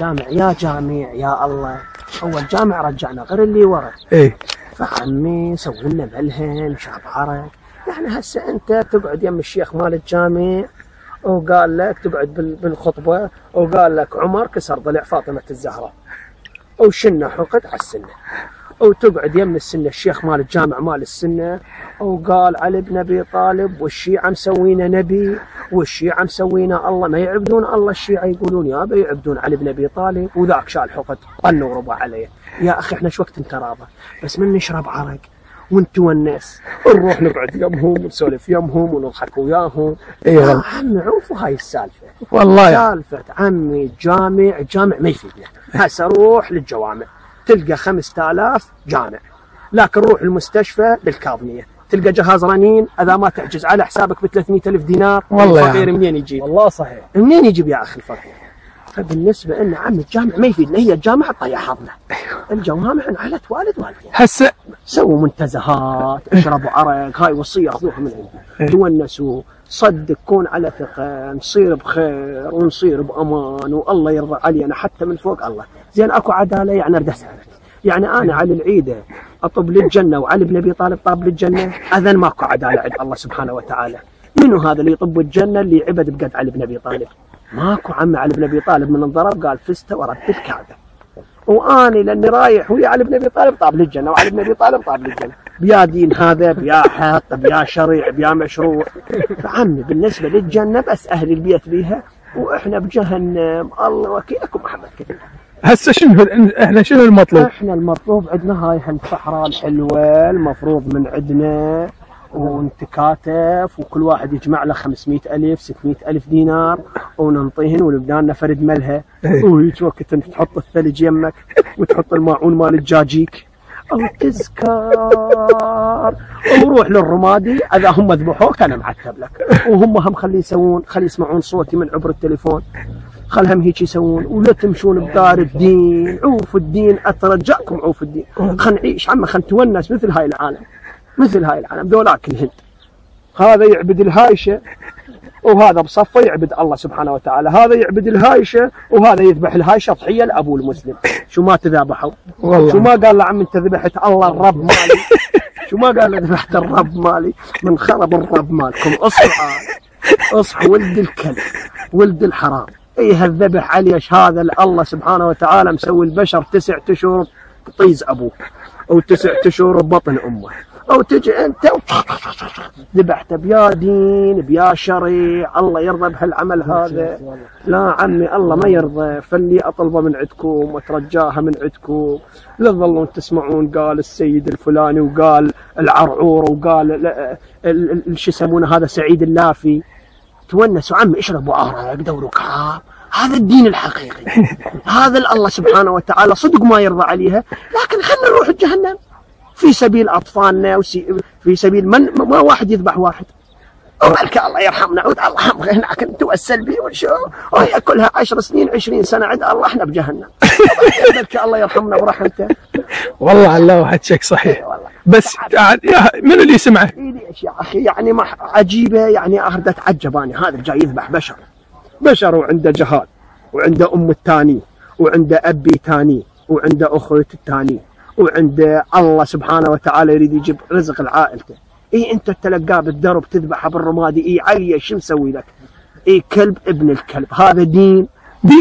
جامع يا جامع يا الله. اول جامع رجعنا غير اللي ورا. ايه فعمي سوي لنا ملهن شاب عرق. يعني هسه انت تقعد يم الشيخ مال الجامع وقال لك تقعد بالخطبه وقال لك عمر كسر ضلع فاطمه الزهراء وشنا حقد على السنه، وتقعد يم السنه الشيخ مال الجامع مال السنه وقال علي بن ابي طالب والشيعه مسوينا نبي والشيعه مسوينا الله، ما يعبدون الله الشيعه يقولون يابا يعبدون علي بن ابي طالب، وذاك شال حقد طن وربع عليه. يا اخي احنا شو وقت انتراضه، بس من نشرب عرق ونتونس نروح نقعد يمهم ونسولف يمهم ونضحك وياهم. اي والله عمي عوفوا هاي السالفه والله سالفه عمي جامع ما يفيدنا. هسه روح للجوامع تلقى 5000 جامع، لكن روح المستشفى بالكاظميه تلقى جهاز رنين اذا ما تعجز على حسابك ب 300,000 دينار. والله الفقير منين يجيب؟ والله صحيح منين يجيب يا اخي الفقير؟ فبالنسبه لنا عم الجامع ما يفيدنا، هي الجامعه تطيح حظنا. الجوامع انعلت والد والدين. هسه سووا منتزهات، اشربوا عرق، هاي وصيه اخذوها من عندي. تونسوا، صدق كون على ثقه، نصير بخير ونصير بامان والله يرضى علينا حتى من فوق الله. زين اكو عداله يعني ارد اسالك، يعني انا على العيده اطب للجنه وعلي بن ابي طالب طاب للجنه، اذن ماكو عداله عند الله سبحانه وتعالى. منو هذا اللي يطب الجنه اللي عبد بقد علي بن ابي طالب؟ ماكو. عمي علي بن ابي طالب من انضرب قال فزت ورب الكعبه، واني لاني رايح ويا علي بن ابي طالب طاب للجنه وعلي بن ابي طالب طاب للجنه، بيا دين هذا بيا حق بيا شريع بيا مشروع. فعمي بالنسبه للجنه بس اهل البيت بيها واحنا بجهنم، الله وكيلكم محمد كثير. هسه احنا شنو المطلوب؟ احنا المطلوب عندنا هاي الصحراء الحلوه المفروض من عندنا ونتكاتف وكل واحد يجمع له 500,000 600,000 دينار وننطيهن ونبدا نفرد ملها. وهيك وقت تحط الثلج يمك وتحط الماعون مال الجاجيك او التذكار وروح للرمادي اذا هم ذبحوك انا معتب لك، وهم هم خلي يسمعون صوتي من عبر التليفون، خلهم هيك يسوون ولا تمشون بدار الدين. عوف الدين اترجاكم عوف الدين، خل نعيش عم خل نتونس مثل هاي العالم، مثل هاي العالم. ذولاك الهند هذا يعبد الهايشه وهذا بصفه يعبد الله سبحانه وتعالى، هذا يعبد الهايشه وهذا يذبح الهايشه ضحيه لابوه المسلم. شو ما تذبحوا؟ شو ما قال له عم انت ذبحت الله الرب مالي؟ شو ما قال له ذبحت الرب مالي؟ من خرب الرب مالكم. اصحوا ولد الكلب ولد الحرام. ايه الذبح عليش هذا الله سبحانه وتعالى مسوي البشر 9 اشهر طيز ابوه او 9 اشهر ببطن امه، او تجي انت ذبحت بيا دين بيا شريع. الله يرضى بهالعمل هذا؟ لا عمي الله ما يرضى. فاللي اطلبه من عندكم واترجاها من عندكم لا تظلون تسمعون قال السيد الفلاني وقال العرعور وقال شو يسمونه هذا سعيد اللافي. تونسوا عمي اشربوا عرق دوروا كعاب. هذا الدين الحقيقي، هذا الله سبحانه وتعالى صدق ما يرضى عليها. لكن خلنا نروح الجهنم في سبيل اطفالنا في سبيل ما واحد يذبح واحد. وبلك الله يرحمنا عود الله هم هناك نتوسل به وشو وهي كلها 10 سنين 20 سنه عند الله احنا بجهنم. بلك الله يرحمنا برحمته. والله على واحد شك صحيح. بس من اللي سمعه؟ ليش يا اخي يعني ما عجيبه يعني اهرد اتعجب انا. هذا جاي يذبح بشر وعنده جهال وعنده ام الثاني وعنده ابي ثاني وعنده اخوته الثاني وعنده الله سبحانه وتعالى يريد يجيب رزق لعائلته. اي انت تلقاه بالدرب تذبحه بالرمادي. اي علي شو مسوي لك؟ اي كلب ابن الكلب. هذا دين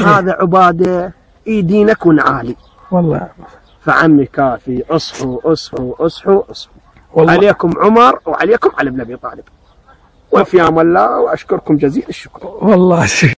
هذا عباده. اي دينك ونعالي والله. فعمي كافي اصحوا والله. عليكم عمر وعليكم علي بن ابي طالب. وفي امان الله واشكركم جزيل الشكر. والله